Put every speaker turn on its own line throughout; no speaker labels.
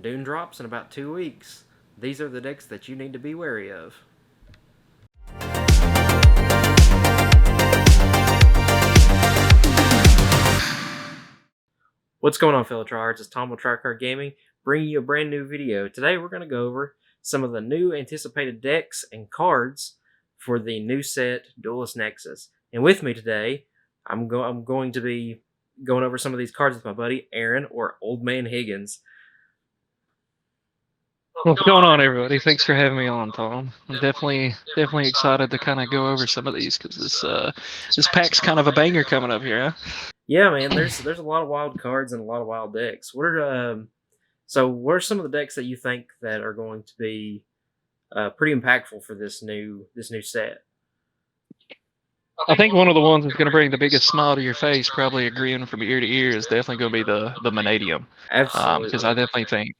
Dune drops in about 2 weeks. These are the decks that you need to be wary of. What's going on, fellow tryhards? It's Tom with Tryhard Gaming, bringing you a brand new video. Today we're going to go over some of the new anticipated decks and cards for the Newest Set Duelist Nexus. And with me today, I'm going to be going over some of these cards with my buddy Aaron, or Old Man Higgins.
What's going on, everybody? Thanks for having me on, Tom. I'm definitely excited to kind of go over some of these because this pack's kind of a banger coming up here, huh?
Yeah, man. There's a lot of wild cards and a lot of wild decks. What are some of the decks that you think that are going to be pretty impactful for this new set?
I think one of the ones that's going to bring the biggest smile to your face, probably agreeing from ear to ear, is definitely going to be the Vanadium.
Absolutely.
Because I definitely think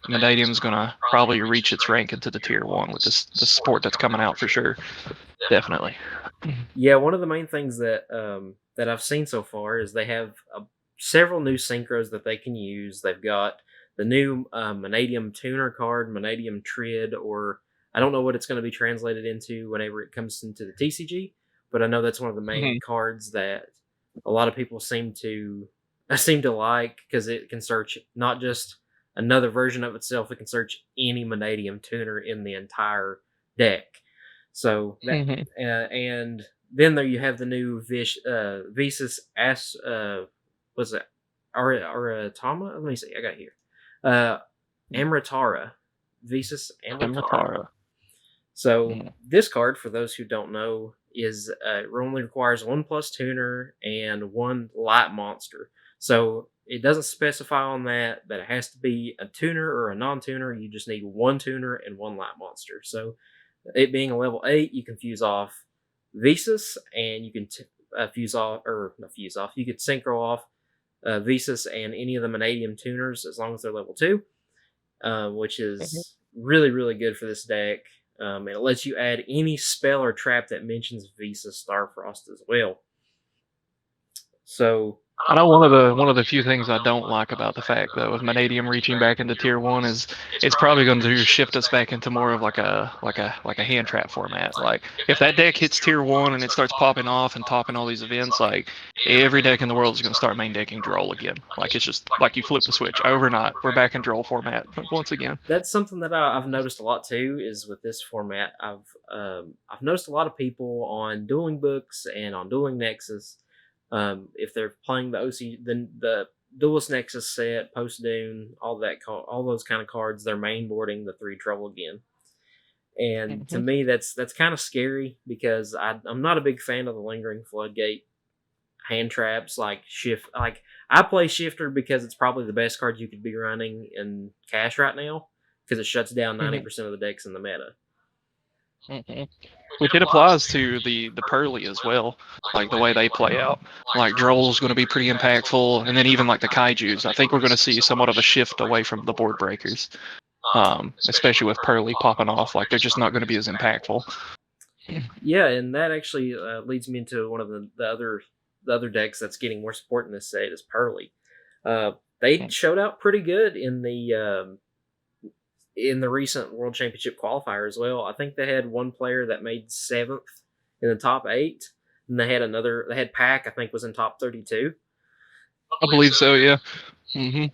Vanadium is going to probably reach its rank into the tier 1 with this support that's coming out for sure. Definitely.
Yeah, one of the main things that that I've seen so far is they have several new synchros that they can use. They've got the new Vanadium Tuner card, Vanadium Trid, or I don't know what it's going to be translated into whenever it comes into the TCG, but I know that's one of the main cards that a lot of people seem to like because it can search not just another version of itself, it can search any Vanadium Tuner in the entire deck. So that, and then there you have the new Visas was it Aratama? Let me see. I got it here. Amritara. Visas Amritara. So this card, for those who don't know, is it only requires 1+ tuner and 1 light monster. So it doesn't specify on that it has to be a tuner or a non-tuner. You just need 1 tuner and 1 light monster. So it being a level 8, you can fuse off Visas, and you can you could synchro off Visas and any of the Vanadium tuners as long as they're level 2, which is really, really good for this deck. And it lets you add any spell or trap that mentions Visas Starfrost as well. So
I know one of the few things I don't like about the fact though with Vanadium reaching back into tier 1 is it's probably going to shift us back into more of like a hand trap format. Like if that deck hits tier 1 and it starts popping off and topping all these events, like every deck in the world is going to start main decking Droll again. Like it's just like you flip the switch overnight. We're back in Droll format once again.
That's something that I've noticed a lot too. Is with this format, I've noticed a lot of people on Dueling Books and on Dueling Nexus. If they're playing the Duelist Nexus set, Post Dune, all those kind of cards, they're mainboarding the 3 Trouble again. And to me, that's kind of scary because I'm not a big fan of the Lingering Floodgate hand traps like Shift. Like I play Shifter because it's probably the best card you could be running in Cash right now because it shuts down 90% of the decks in the meta.
Which it applies to the Pearly as well, like the way they play out. Like Droll's going to be pretty impactful, and then even like the Kaijus, I think we're going to see somewhat of a shift away from the board breakers, especially with Pearly popping off. Like they're just not going to be as impactful.
Yeah, and that actually leads me into one of the other decks that's getting more support in this set is Pearly. They showed out pretty good in the recent World Championship qualifier as well. I think they had one player that made 7th in the top 8, and they had Pack, I think, was in top 32.
I believe so, yeah.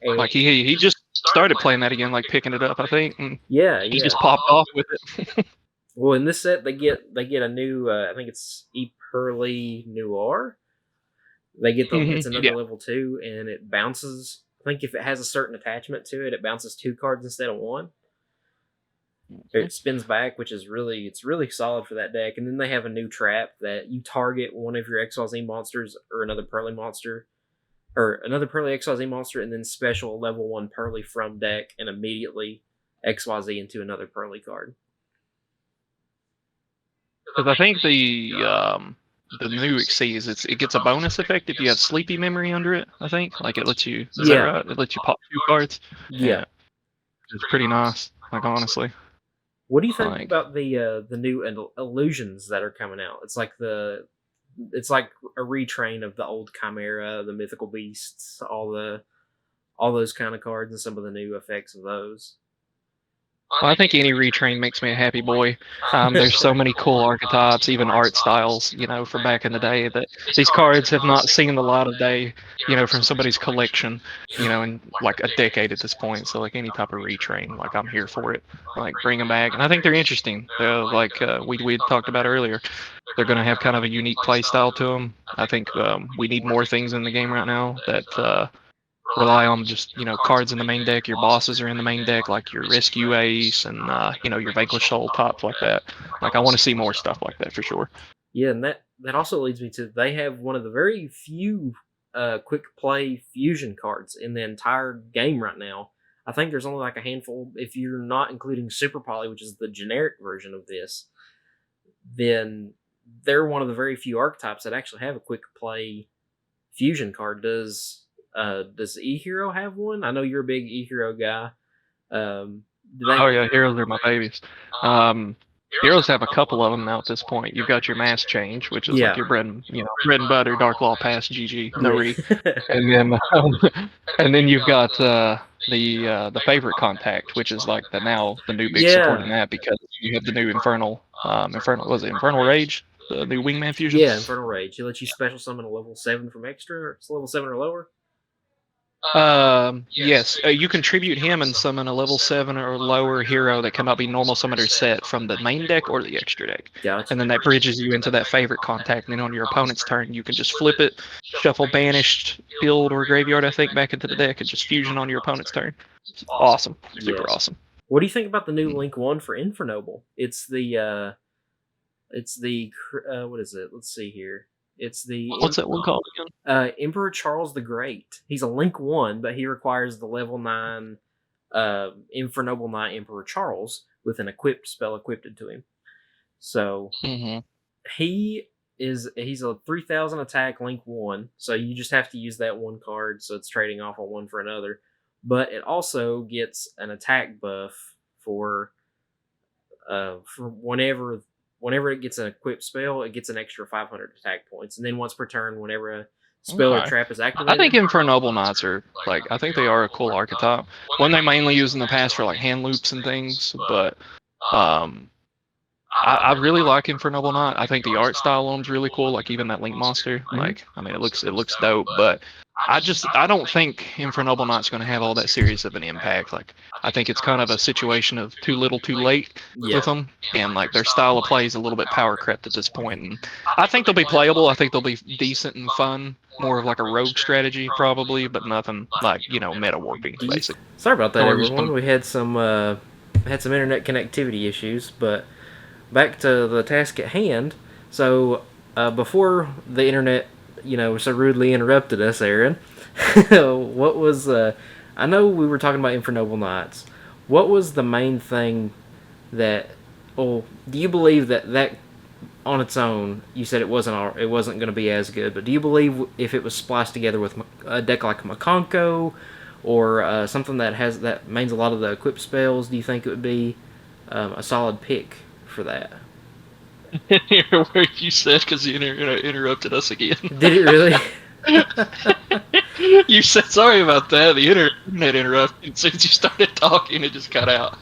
Like he just started playing that again, like picking it up, I think. He just popped off with it.
Well, in this set, they get a new, I think it's Pearly Noir. They get it's another level 2, and it bounces. I think if it has a certain attachment to it, it bounces 2 cards instead of 1. It spins back, which is really solid for that deck. And then they have a new trap that you target one of your XYZ monsters or another Pearly monster, or another Pearly XYZ monster, and then special level 1 Pearly from deck, and immediately XYZ into another Pearly card.
Because I think the new Exceeds, it gets a bonus effect if you have Sleepy Memory under it. I think like it lets you. Is that right? It lets you pop 2 cards.
Yeah,
it's pretty nice. Like honestly.
What do you think about the new illusions that are coming out? It's like a retrain of the old Chimera, the Mythical Beasts, all all those kind of cards and some of the new effects of those.
Well, I think any retrain makes me a happy boy. There's so many cool archetypes, even art styles, from back in the day that these cards have not seen the light of day, from somebody's collection, in like a decade at this point. So like any type of retrain, like I'm here for it. Like bring them back, and I think they're interesting. Like we had talked about earlier, they're going to have kind of a unique play style to them. I think we need more things in the game right now that rely on just cards in the main deck. Your bosses are in the main deck, like your Rescue Ace and your Vanquish Soul tops like that. Like I want to see more stuff like that for sure.
Yeah, and that also leads me to they have one of the very few quick play fusion cards in the entire game right now. I think there's only like a handful. If you're not including Super Poly, which is the generic version of this, then they're one of the very few archetypes that actually have a quick play fusion card. Does E-Hero have one? I know you're a big E-Hero guy.
Oh yeah, heroes are my babies. Heroes have a couple of them now at this point. You've got your Mass Change, which is like your bread and butter, Dark Law Pass, GG, no re. And then you've got the favorite Contact, which is like the new big support in that because you have the new Infernal Rage, the new Wingman fusion.
Yeah, Infernal Rage. He lets you special summon a level 7 from extra, or it's level 7 or lower.
Yes, you contribute him and summon a level 7 or lower hero that cannot be normal summoned or set from the main deck or the extra deck.
Gotcha.
And then that bridges you into that favorite Contact, and then on your opponent's turn, you can just flip it, shuffle Banished, Field, or Graveyard, I think, back into the deck, and just fusion on your opponent's turn. It's awesome. Super awesome.
What do you think about the new Link 1 for Infernoble? It's the, what is it? Let's see here. It's the
what's that one called again?
Emperor Charles the Great. He's a Link 1, but he requires the level 9 Infernoble Knight Emperor Charles with an equipped spell equipped to him. So he's a 3,000 attack Link 1, so you just have to use that one card, so it's trading off on one for another. But it also gets an attack buff for whenever it gets an equipped spell, it gets an extra 500 attack points. And then once per turn, whenever a spell or trap is activated.
I think Infernoble Knights are, I think they are a cool archetype. One they mainly used in the past for, hand loops and things, but I really like Infernoble Knight. I think the art style on them's really cool, even that Link monster. It looks dope, but I don't think Infernoble Knight's going to have all that serious of an impact. I think it's kind of a situation of too little too late with them, and their style of play is a little bit power crept at this point. And I think they'll be playable. I think they'll be decent and fun. More of a rogue strategy probably, but nothing meta warping basically.
Sorry about that, everyone. We had some internet connectivity issues, but back to the task at hand. So before the internet so rudely interrupted us, Aaron. What was I know we were talking about Infernoble Knights. What was the main thing that do you believe that on its own, you said it wasn't going to be as good, but do you believe if it was spliced together with a deck like Makonko or something that mains a lot of the equipped spells, do you think it would be a solid pick for that?
Where you said because you interrupted us again.
Did it really?
You said sorry about that. The internet interrupted. As soon as you started talking, it just cut out.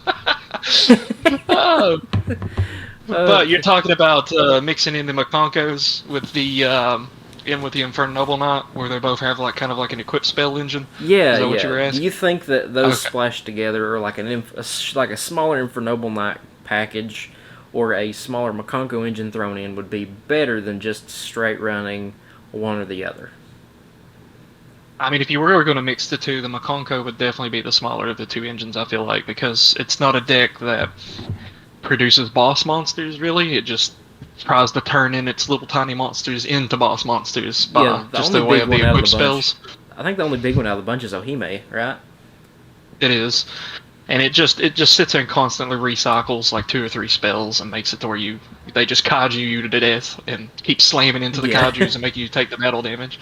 But you're talking about mixing in the Makonkos with the Infernoble Knight, where they both have kind of an equipped spell engine.
Yeah,
Is that what you were asking?
Do you think that those splashed together are like a smaller Infernoble Knight package, or a smaller Makonko engine thrown in would be better than just straight running one or the other?
I mean, if you were going to mix the two, the Makonko would definitely be the smaller of the two engines, I feel like, because it's not a deck that produces boss monsters, really. It just tries to turn in its little tiny monsters into boss monsters by just the way of the equipped spells.
I think the only big one out of the bunch is Ohime, right?
It is. And it just sits there and constantly recycles 2 or 3 spells and makes it to where they just kaiju you to death and keep slamming into the kaijus and make you take the metal damage.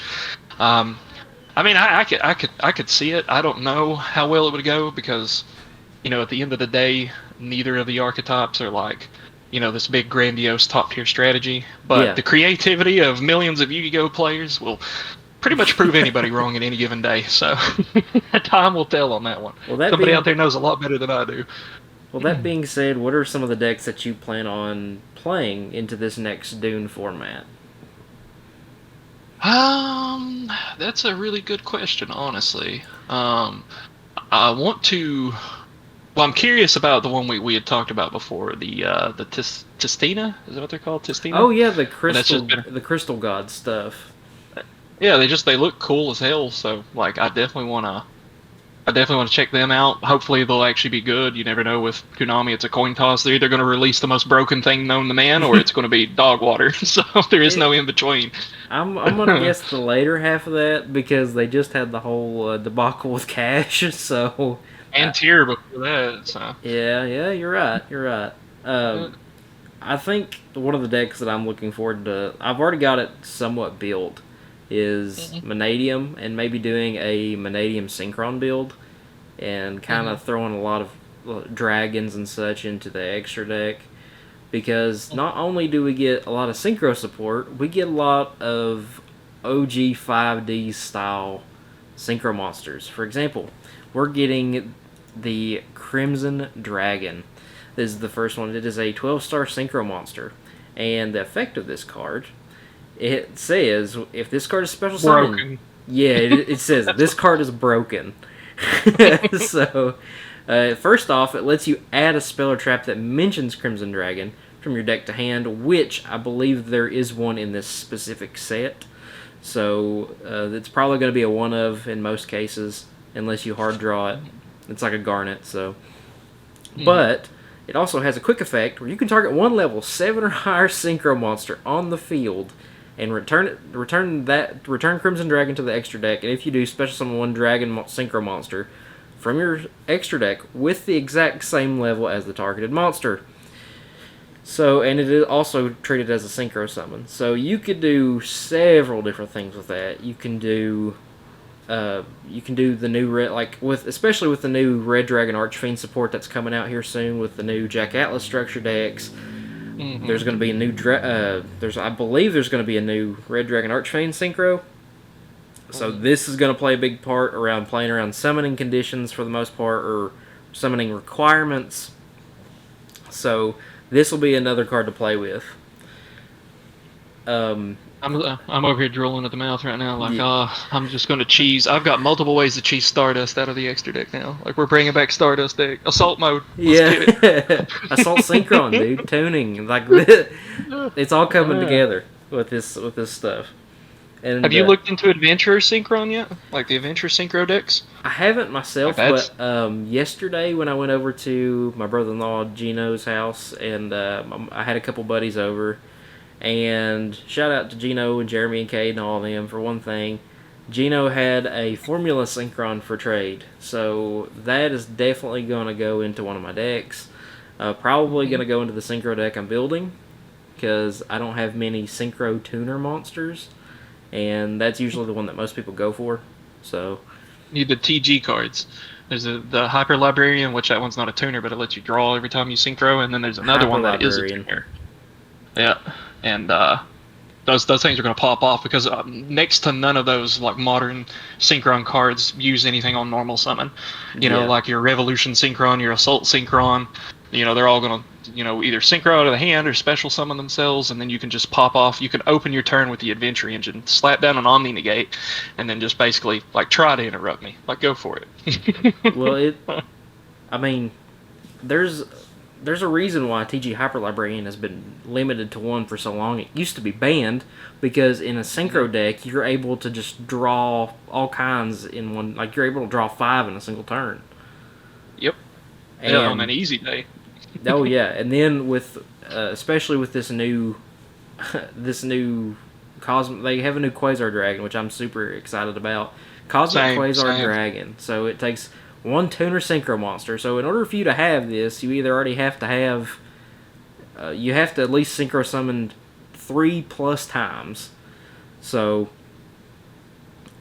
I mean, I could see it. I don't know how well it would go because, at the end of the day, neither of the archetypes are this big grandiose top tier strategy. But the creativity of millions of Yu-Gi-Oh players will pretty much prove anybody wrong in any given day. So time will tell on that one.
Well, that
Somebody
being,
out there knows a lot better than I do.
well, that being said, what are some of the decks that you plan on playing into this next Dune format?
That's a really good question, honestly. I want to. Well, I'm curious about the one we had talked about before, the Tistina. Is that what they're called, Tistina?
Oh yeah,
And that's just
the crystal god stuff.
yeah, they look cool as hell. So like, I definitely wanna check them out. Hopefully they'll actually be good. You never know with Konami; it's a coin toss. They're either gonna release the most broken thing known to man, or it's gonna be dog water. So there is no in between.
I'm gonna guess the later half of that because they just had the whole debacle with Cash. So
And tier before that. So
yeah, you're right. You're right. I think one of the decks that I'm looking forward to, I've already got it somewhat built, is Vanadium, and maybe doing a Vanadium Synchron build, and kind of throwing a lot of dragons and such into the extra deck. Because not only do we get a lot of synchro support, we get a lot of OG 5D style synchro monsters. For example, we're getting the Crimson Dragon. This is the first one. It is a 12-star synchro monster. And the effect of this card, it says, if this card is special summoned... Yeah, it says, this card is broken. So, first off, it lets you add a spell or trap that mentions Crimson Dragon from your deck to hand, which I believe there is one in this specific set. So, it's probably going to be a one of in most cases, unless you hard draw it. It's like a Garnet, so... But it also has a quick effect where you can target one level 7 or higher synchro monster on the field and return Crimson Dragon to the extra deck, and if you do, special summon one Dragon synchro monster from your extra deck with the exact same level as the targeted monster. So, and it is also treated as a synchro summon. So you could do several different things with that. You can do the new red, especially with the new Red Dragon Archfiend support that's coming out here soon with the new Jack Atlas structure decks. There's going to be a new I believe there's going to be a new Red Dragon Archfiend synchro. So this is going to play a big part around playing around summoning conditions for the most part, or summoning requirements. So this will be another card to play with.
I'm over here drooling at the mouth right now. Like, I'm just going to cheese. I've got multiple ways to cheese Stardust out of the extra deck now. Like, we're bringing back Stardust deck. Assault mode. Let's get it.
Assault Synchron, dude. Tuning. Like, it's all coming together with this stuff. And
have you looked into Adventurer Synchron yet? Like the Adventure Synchro decks?
I haven't myself, but yesterday when I went over to my brother-in-law Gino's house, and I had a couple buddies over, and shout out to Gino and Jeremy and Cade and all of them. For one thing, Gino had a Formula Synchron for trade, so that is definitely going to go into one of my decks. Probably going to go into the Synchro deck I'm building, because I don't have many Synchro Tuner monsters, and that's usually the one that most people go for. So
need the TG cards. There's the Hyper Librarian, which that one's not a tuner, but it lets you draw every time you synchro, and then there's another one that is a tuner. Yeah, and those things are going to pop off because next to none of those like modern Synchron cards use anything on normal summon. You know, like your Revolution Synchron, your Assault Synchron. You know, they're all going to, either synchro out of the hand or special summon themselves, and then you can just pop off. You can open your turn with the Adventure Engine, slap down an Omni Negate, and then just basically, like, try to interrupt me. Like, go for it.
Well, there's a reason why TG Hyper Librarian has been limited to one for so long. It used to be banned, because in a Synchro deck, you're able to just draw all kinds in one, like, you're able to draw 5 in a single turn.
Yep.
And,
yeah, on an easy day.
Oh yeah, and then with especially with this new Cosmic, they have a new Quasar Dragon, which I'm super excited about. Cosmic Quasar Dragon. So it takes one tuner synchro monster. So in order for you to have this, you either already have to have you have to at least synchro summon 3+ times. So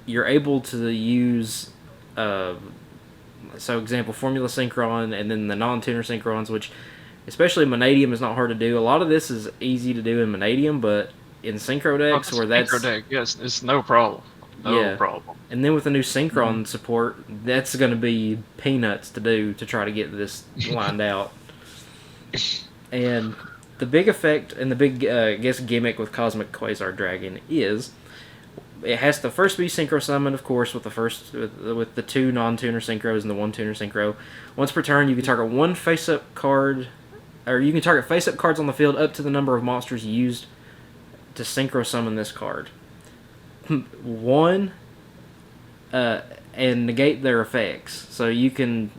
you're able to use so example, Formula Synchron, and then the non-tuner Synchrons, which, especially Vanadium, is not hard to do. A lot of this is easy to do in Vanadium, but in Synchro decks, where that's...
Synchro deck, yes, it's no problem. No
Yeah.
problem.
And then with the new Synchron support, that's going to be peanuts to do to try to get this lined out. And the big effect and the big, I guess, gimmick with Cosmic Quasar Dragon is it has to first be synchro summoned, of course, with the 2 non-tuner synchros and the 1 tuner synchro. Once per turn, you can target one face-up card, or you can target face-up cards on the field up to the number of monsters used to synchro summon this card. One, and negate their effects. So you can,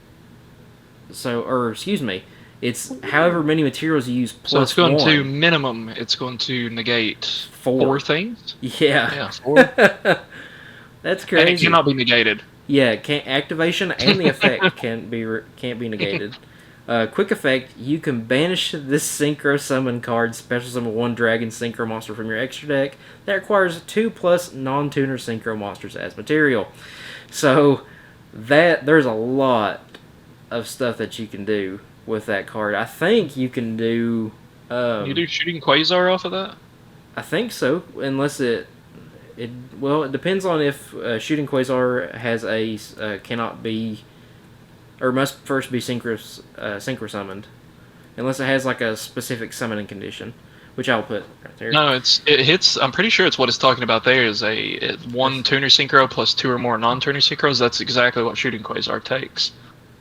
it's however many materials you use plus
So it's going
one.
to minimum. It's going to negate 4 things.
Yeah.
Yeah, 4.
That's crazy.
And it cannot be negated.
Yeah, activation and the effect can't be negated. Quick effect: you can banish this synchro summon card, special summon 1 dragon synchro monster from your extra deck. That requires 2+ non-tuner synchro monsters as material. So there's a lot of stuff that you can do with that card. I think you can do.
You do shooting Quasar off of that?
I think so, unless it depends on if shooting Quasar has a cannot be, or must first be synchro summoned, unless it has like a specific summoning condition, which I'll put right there.
No, it hits. I'm pretty sure it's what it's talking about. There is a 1 tuner synchro plus 2 or more non-tuner synchros. That's exactly what shooting Quasar takes.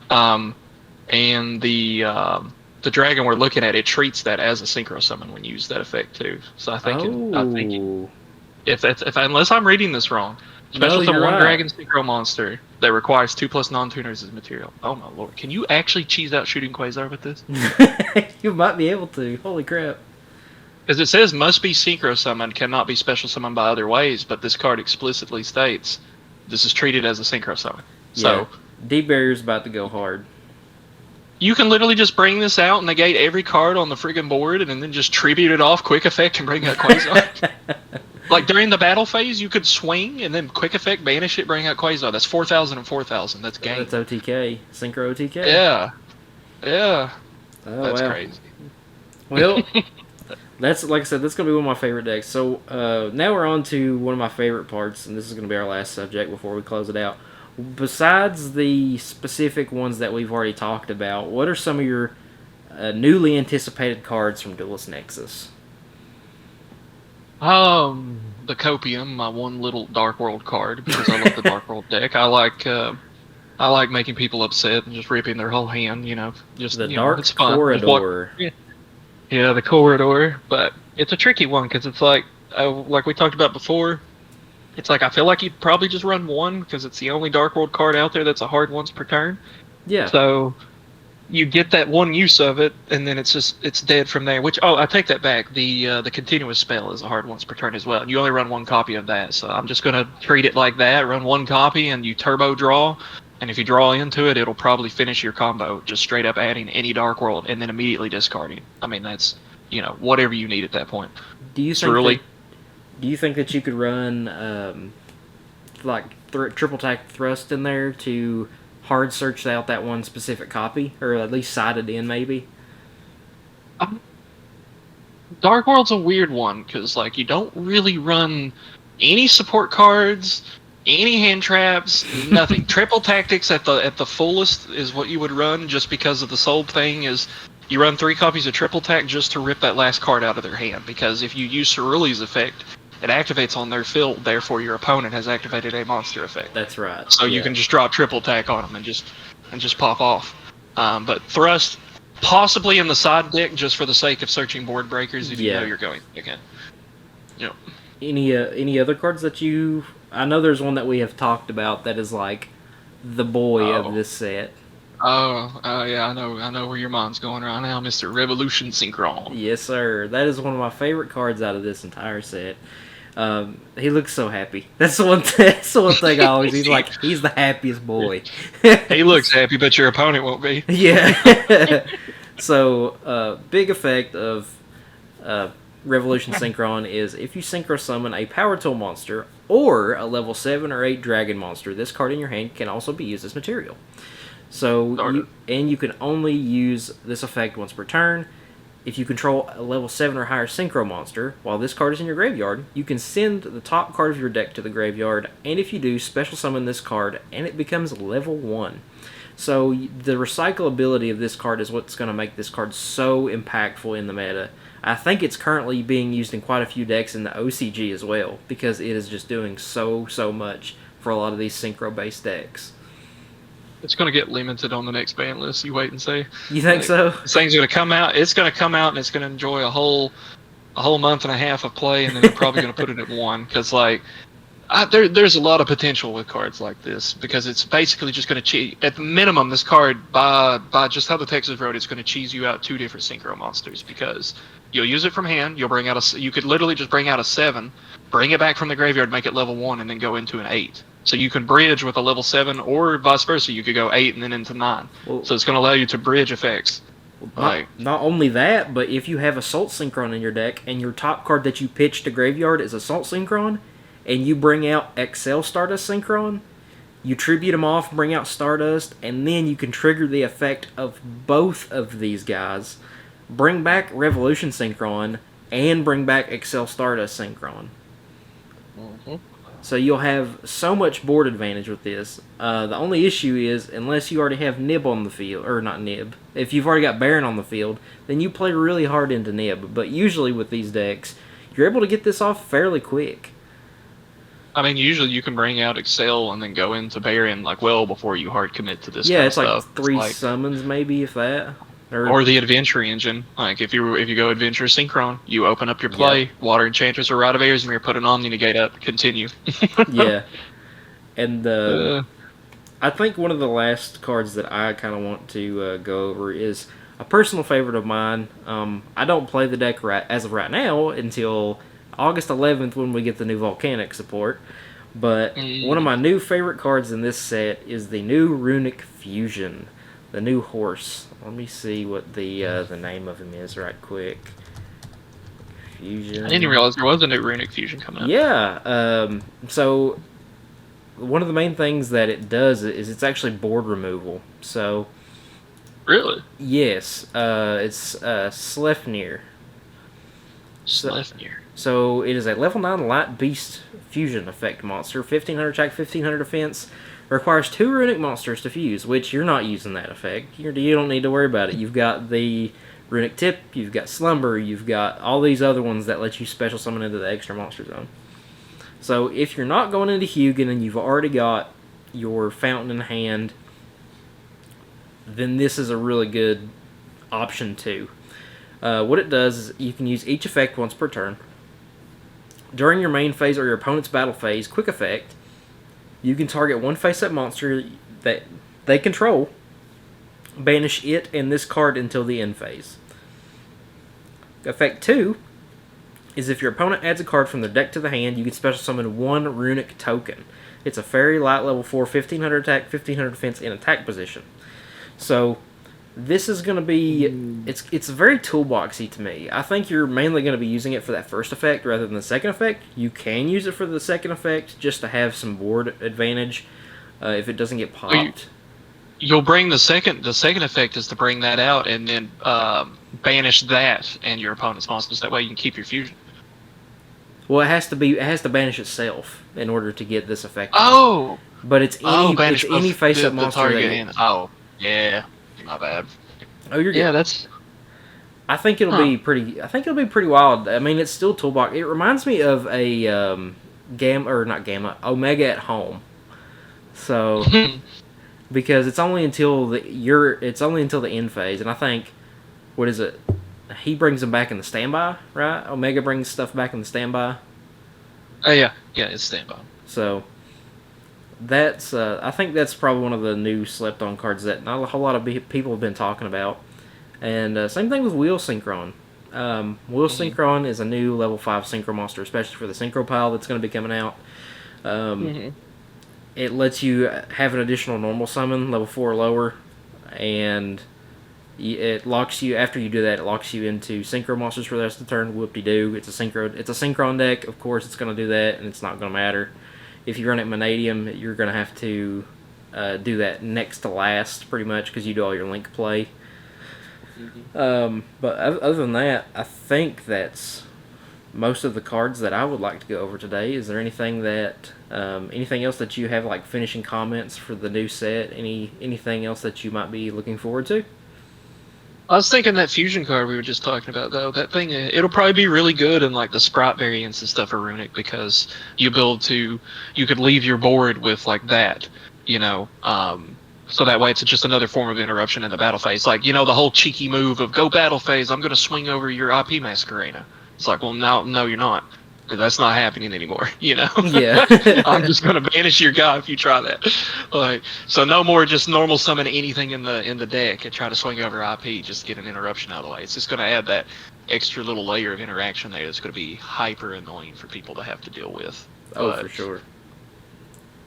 And the dragon we're looking at, it treats that as a synchro summon when you use that effect too. So I think if unless I'm reading this wrong, special summon 1 dragon synchro monster that requires 2+ non-tuners as material. Oh my lord! Can you actually cheese out shooting Quasar with this?
You might be able to. Holy crap!
Because it says must be synchro summoned, cannot be special summoned by other ways, but this card explicitly states this is treated as a synchro summon. So
Deep Barrier's about to go hard.
You can literally just bring this out and negate every card on the friggin' board and then just tribute it off, quick effect, and bring out Quasar. Like during the battle phase, you could swing and then quick effect, banish it, bring out Quasar. That's 4,000 and 4,000. That's game.
That's OTK. Synchro OTK.
Yeah. Yeah.
Oh,
That's
wow.
crazy.
Well, that's, like I said, that's going to be one of my favorite decks. So now we're on to one of my favorite parts, and this is going to be our last subject before we close it out. Besides the specific ones that we've already talked about, what are some of your newly anticipated cards from Duelist Nexus?
The Copium, my one little Dark World card, because I love the Dark World deck. I like making people upset and just ripping their whole hand, just
The
you
Dark
know, it's fun.
Corridor.
Yeah, the Corridor, but it's a tricky one because it's like we talked about before. It's like I feel like you'd probably just run one because it's the only Dark World card out there that's a hard once per turn.
Yeah.
So you get that one use of it, and then it's dead from there. Which I take that back. The continuous spell is a hard once per turn as well. You only run one copy of that, so I'm just gonna treat it like that. Run one copy, and you turbo draw. And if you draw into it, it'll probably finish your combo, just straight up adding any Dark World and then immediately discarding. I mean, that's whatever you need at that point.
Do you think that you could run triple tack thrust in there to hard search out that one specific copy, or at least side it in maybe?
Dark World's a weird one because you don't really run any support cards, any hand traps, nothing. Triple tactics at the fullest is what you would run, just because of the soul thing is. You run 3 copies of triple tack just to rip that last card out of their hand, because if you use Cerulean's effect, it activates on their field, therefore your opponent has activated a monster effect.
That's right.
So you can just drop triple tack on them and just pop off. But thrust, possibly in the side deck, just for the sake of searching board breakers if you know you're going again. Yep.
Any other cards that you... I know there's one that we have talked about that is like the boy of this set.
Oh, yeah, I know where your mind's going right now, Mr. Revolution Synchron.
Yes, sir. That is one of my favorite cards out of this entire set. He looks so happy. That's the one thing I always... He's the happiest boy.
He looks happy, but your opponent won't be.
Yeah. So, big effect of Revolution Synchron is if you synchro summon a power tool monster or a level 7 or 8 dragon monster, this card in your hand can also be used as material. So, you can only use this effect once per turn. if you control a level 7 or higher synchro monster, while this card is in your graveyard, you can send the top card of your deck to the graveyard, and if you do, special summon this card, and it becomes level 1. So the recyclability of this card is what's going to make this card so impactful in the meta. I think it's currently being used in quite a few decks in the OCG as well, because it is just doing so much for a lot of these synchro-based decks.
It's going to get limited on the next ban list. You wait and see.
You think so?
This thing's going to come out. It's going to come out and it's going to enjoy a whole month and a half of play, and then they're probably going to put it at 1 because there's a lot of potential with cards like this because it's basically just going to cheat. At the minimum, this card by just how the text is wrote, it's going to cheese you out 2 different synchro monsters because you'll use it from hand. You'll bring out you could literally just bring out a 7, bring it back from the graveyard, make it level 1, and then go into an 8. So you can bridge with a level 7, or vice versa. You could go 8 and then into 9.
Well,
so it's going to allow you to bridge effects.
Not only that, but if you have Assault Synchron in your deck, and your top card that you pitch to graveyard is Assault Synchron, and you bring out Excel Stardust Synchron, you tribute them off, bring out Stardust, and then you can trigger the effect of both of these guys. Bring back Revolution Synchron, and bring back Excel Stardust Synchron.
Mm-hmm.
So you'll have so much board advantage with this. The only issue is, unless you already have Nib on the field, or not Nib, if you've already got Baron on the field, then you play really hard into Nib. But usually with these decks, you're able to get this off fairly quick.
I mean, usually you can bring out Excel and then go into Baron well before you hard commit to this.
Yeah, it's like
stuff.
3 summons maybe, if that.
Or the Adventure Engine. If you go Adventure Synchron, you open up your play, Water Enchantress or Rod of Aresmere, put an Omni Negate up, continue.
Yeah. And I think one of the last cards that I kind of want to go over is a personal favorite of mine. I don't play the deck as of right now until August 11th when we get the new Volcanic support. But one of my new favorite cards in this set is the new Runic Fusion. The new horse. Let me see what the name of him is right quick. Fusion.
I didn't realize there was a new Runic Fusion coming up.
Yeah. So one of the main things that it does is it's actually board removal. So.
Really?
Yes. It's Sleipnir.
Sleipnir.
So it is a level 9 Light Beast Fusion effect monster. 1500 attack, 1500 defense. Requires 2 runic monsters to fuse, which you're not using that effect. You don't need to worry about it. You've got the Runic Tip, you've got Slumber, you've got all these other ones that let you special summon into the extra monster zone. So if you're not going into Hugin and you've already got your Fountain in hand, then this is a really good option too. What it does is you can use each effect once per turn. During your main phase or your opponent's battle phase, quick effect, you can target one face-up monster that they control, banish it and this card until the end phase. Effect 2 is if your opponent adds a card from their deck to the hand, you can special summon 1 runic token. It's a fairy, light level 4, 1500 attack, 1500 defense in attack position. So this is going to be, it's very toolboxy to me. I think you're mainly going to be using it for that first effect rather than the second effect. You can use it for the second effect just to have some board advantage if it doesn't get popped.
You'll bring the second effect is to bring that out and then banish that and your opponent's monsters. That way you can keep your fusion.
Well, it has to banish itself in order to get this effect.
Oh,
but it's any face-up monster.
Oh, yeah. My bad.
Oh, you're good.
Yeah, that's.
I think it'll be pretty. I think it'll be pretty wild. I mean, it's still toolbox. It reminds me of a Omega at home. So, because it's only until the end phase, and I think, what is it? He brings them back in the standby, right? Omega brings stuff back in the standby.
Oh yeah, it's standby.
So. That's I think that's probably one of the new slept-on cards that not a whole lot of people have been talking about. And same thing with Wheel Synchron. Wheel Synchron is a new level 5 Synchro monster, especially for the Synchro pile that's going to be coming out. It lets you have an additional normal summon, level 4 or lower, and it locks you, after you do that, it locks you into Synchro monsters for the rest of the turn. Whoop-de-doo. It's a Synchron deck, of course it's going to do that, and it's not going to matter. If you run it Manadium, you're going to have to do that next to last, pretty much, because you do all your link play. But other than that, I think that's most of the cards that I would like to go over today. Is there anything else that you have, like finishing comments for the new set? Anything else that you might be looking forward to?
I was thinking that fusion card we were just talking about, though. That thing, it'll probably be really good in like the Sprite variants and stuff of Runic, because you could leave your board with like that, you know. So that way it's just another form of interruption in the battle phase. Like, the whole cheeky move of go battle phase, I'm going to swing over your IP Masquerena. It's like, well, no, you're not. That's not happening anymore,
Yeah.
I'm just gonna banish your guy if you try that. Like, so no more just normal summon anything in the deck and try to swing over IP, just get an interruption out of the way. It's just gonna add that extra little layer of interaction there that's gonna be hyper annoying for people to have to deal with.
For sure.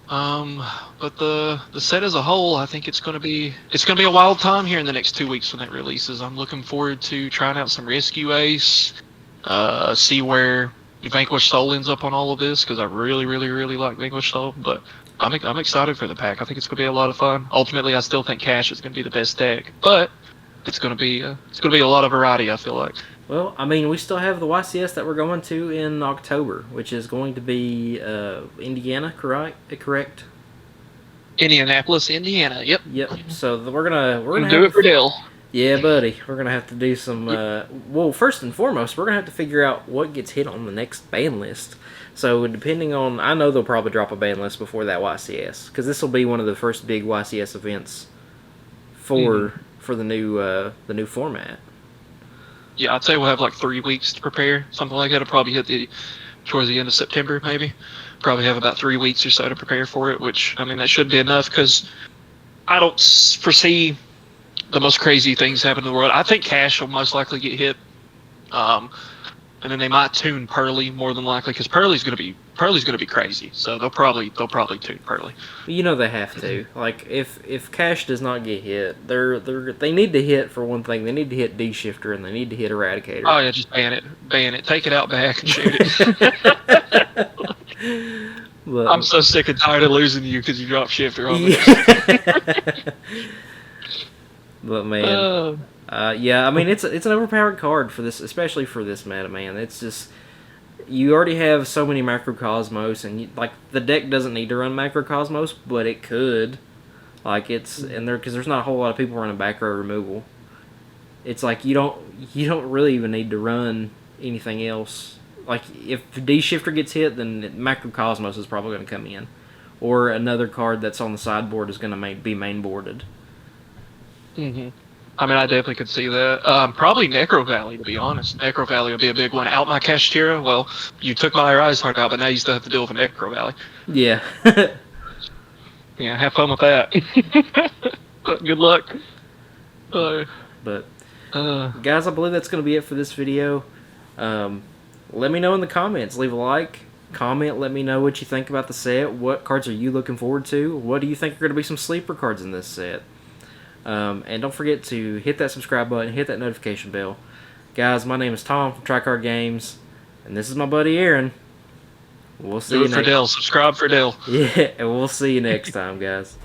But the set as a whole, I think it's gonna be a wild time here in the next 2 weeks when that releases. I'm looking forward to trying out some Rescue Ace, see where Vanquish Soul ends up on all of this, because I really, really, really like Vanquish Soul. But I'm excited for the pack. I think it's gonna be a lot of fun. Ultimately, I still think Cash is gonna be the best deck, but it's gonna be a lot of variety, I feel like.
Well, I mean, we still have the YCS that we're going to in October, which is going to be Indiana, correct?
Indianapolis, Indiana. Yep.
Yep. So we're gonna
do it for Dale.
Yeah, buddy. We're gonna have to do some. Well, first and foremost, we're gonna have to figure out what gets hit on the next ban list. So depending on, I know they'll probably drop a ban list before that YCS, because this will be one of the first big YCS events for the new format.
Yeah, I'd say we'll have like 3 weeks to prepare, something like that. It'll probably hit towards the end of September, maybe. Probably have about 3 weeks or so to prepare for it, which, I mean, that should be enough, because I don't foresee the most crazy things happening in the world. I think Cash will most likely get hit, and then they might tune Pearly more than likely, because Pearly's gonna be crazy. So they'll probably tune Pearly.
You know they have to. Like if Cash does not get hit, they need to hit, for one thing. They need to hit D Shifter and they need to hit Eradicator.
Oh yeah, just ban it, take it out back and shoot it. But, I'm so sick and tired of losing you because you drop Shifter on me.
But man, yeah, I mean it's an overpowered card for this, especially for this meta, man. It's just, you already have so many Macrocosmos, and like the deck doesn't need to run Macrocosmos, but it could. Like it's in there because there's not a whole lot of people running back row removal. It's like you don't really even need to run anything else. Like if D Shifter gets hit, then Macrocosmos is probably going to come in, or another card that's on the sideboard is going to be main boarded.
I mean, I definitely could see that. Probably Necro Valley, to be honest. Necro Valley would be a big one. Out my Kashtira, well, you took my Rise Heart out, but now you still have to deal with a Necro Valley.
Yeah.
Yeah, have fun with that. Good luck.
But guys, I believe that's going to be it for this video. Let me know in the comments. Leave a like, comment, let me know what you think about the set. What cards are you looking forward to? What do you think are going to be some sleeper cards in this set? And don't forget to hit that subscribe button, hit that notification bell. Guys, my name is Tom from Tricard Games, and this is my buddy Aaron. We'll see you next time.
Subscribe for Dale.
Yeah, and we'll see you next time, guys.